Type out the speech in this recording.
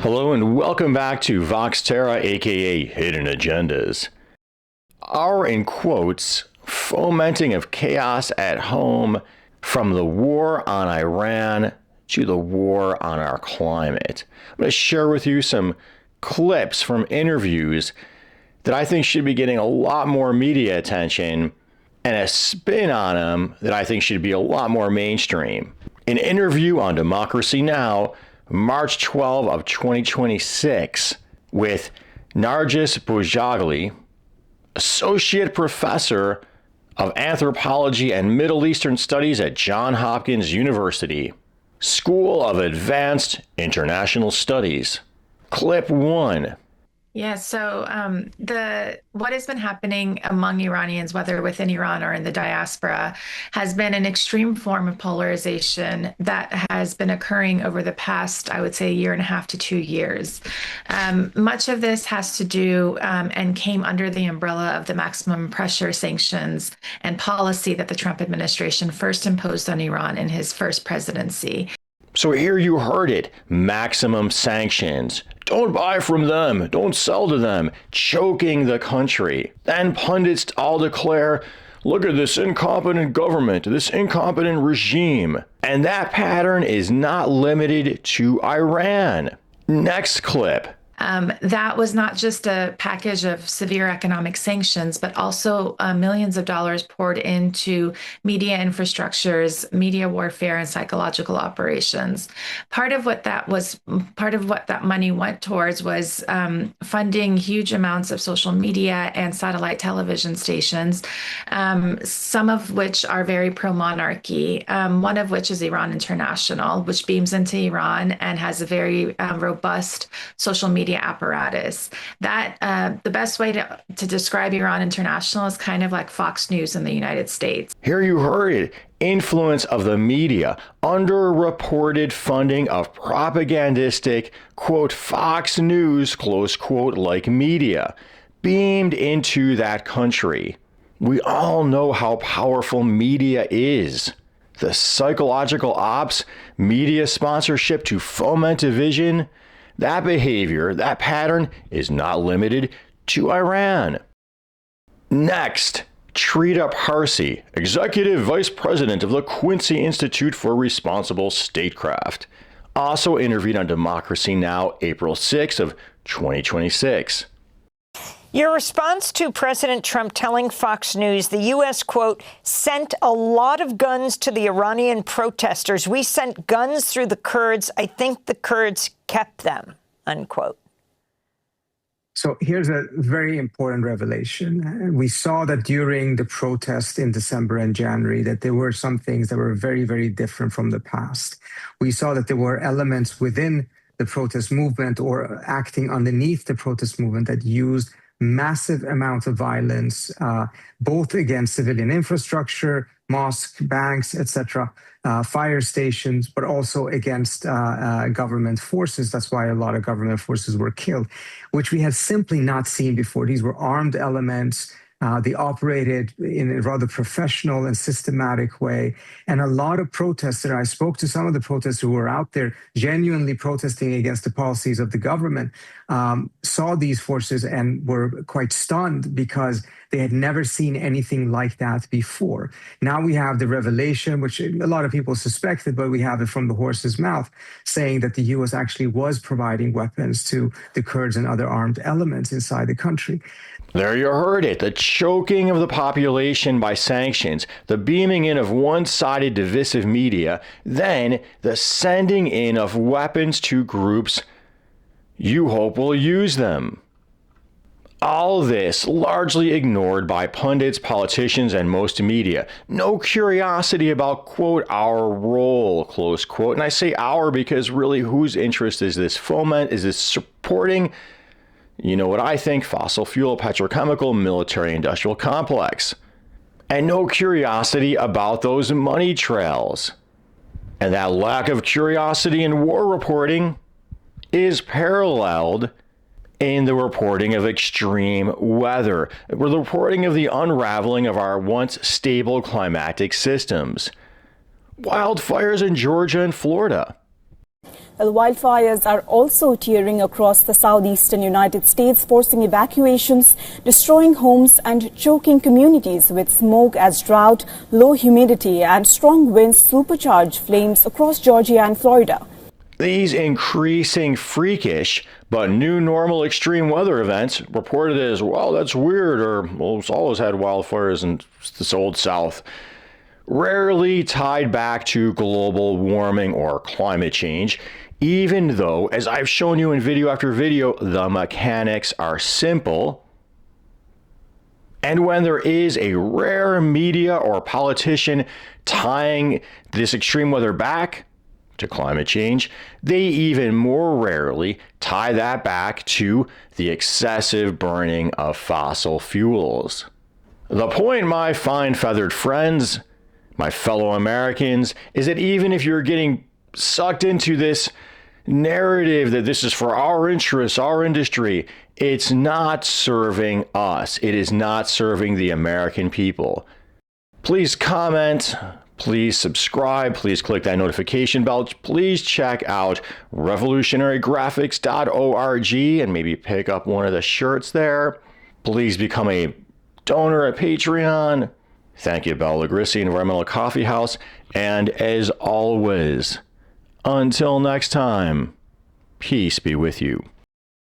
Hello and welcome back to Vox Terra, aka Hidden Agendas. Our, in quotes, fomenting of chaos at home, from the war on Iran to the war on our climate. I'm going to share with you some clips from interviews that I think should be getting a lot more media attention and a spin on them that I think should be a lot more mainstream. An interview on Democracy Now! March 12 of 2026 with Narges Bajoghli, Associate Professor of Anthropology and Middle Eastern Studies at Johns Hopkins University, School of Advanced International Studies. Clip 1. Yeah, so what has been happening among Iranians, whether within Iran or in the diaspora, has been an extreme form of polarization that has been occurring over the past, I would say, 1.5 to 2 years. Much of this has to do and came under the umbrella of the maximum pressure sanctions and policy that the Trump administration first imposed on Iran in his first presidency. So here you heard it, maximum sanctions. Don't buy from them, don't sell to them, choking the country. Then pundits all declare, look at this incompetent government, this incompetent regime. And that pattern is not limited to Iran. Next clip. That was not just a package of severe economic sanctions, but also millions of dollars poured into media infrastructures, media warfare, and psychological operations. Part of what that money went towards was funding huge amounts of social media and satellite television stations, some of which are very pro-monarchy, one of which is Iran International, which beams into Iran and has a very robust social media apparatus. That the best way to describe Iran International is kind of like Fox News in the United States. Here you heard it. Influence of the media, underreported funding of propagandistic, quote, Fox News, close quote, like media, beamed into that country. We all know how powerful media is. The psychological ops, media sponsorship to foment division, that behavior, that pattern is not limited to Iran. Next, Trita Parsi, Executive Vice President of the Quincy Institute for Responsible Statecraft, also interviewed on Democracy Now! April 6 of 2026. Your response to President Trump telling Fox News the U.S., quote, sent a lot of guns to the Iranian protesters. We sent guns through the Kurds. I think the Kurds kept them, unquote. So here's a very important revelation. We saw that during the protest in December and January that there were some things that were very, very different from the past. We saw that there were elements within the protest movement or acting underneath the protest movement that used massive amounts of violence, both against civilian infrastructure, mosques, banks, etc., fire stations, but also against government forces. That's why a lot of government forces were killed, which we had simply not seen before. These were armed elements. They operated in a rather professional and systematic way. And a lot of protesters, I spoke to some of the protesters who were out there genuinely protesting against the policies of the government, saw these forces and were quite stunned because they had never seen anything like that before. Now we have the revelation, which a lot of people suspected, but we have it from the horse's mouth, saying that the U.S. actually was providing weapons to the Kurds and other armed elements inside the country. There you heard it. The choking of the population by sanctions, the beaming in of one-sided divisive media, then the sending in of weapons to groups you hope will use them. All this largely ignored by pundits, politicians, and most media. No curiosity about, quote, our role, close quote. And I say our because really whose interest is this foment? Is this supporting, you know what I think, fossil fuel, petrochemical, military industrial complex? And no curiosity about those money trails. And that lack of curiosity in war reporting is paralleled in the reporting of extreme weather, the reporting of the unraveling of our once stable climatic systems. Wildfires in Georgia and Florida. Well, wildfires are also tearing across the southeastern United States, forcing evacuations, destroying homes and choking communities with smoke as drought, low humidity and strong winds supercharge flames across Georgia and Florida. These increasing freakish but new normal extreme weather events, reported as, well, that's weird, or, well, it's always had wildfires in this old South, rarely tied back to global warming or climate change, even though, as I've shown you in video after video, the mechanics are simple. And when there is a rare media or politician tying this extreme weather back to climate change, they even more rarely tie that back to the excessive burning of fossil fuels. The point, my fine feathered friends, my fellow Americans, is that even if you're getting sucked into this narrative that this is for our interests, our industry, it's not serving us. It is not serving the American people. Please comment, please subscribe, please click that notification bell, please check out revolutionarygraphics.org and maybe pick up one of the shirts there. Please become a donor at Patreon. Thank you, Bella Lagrissi, Environmental Coffee House. And as always, until next time, peace be with you.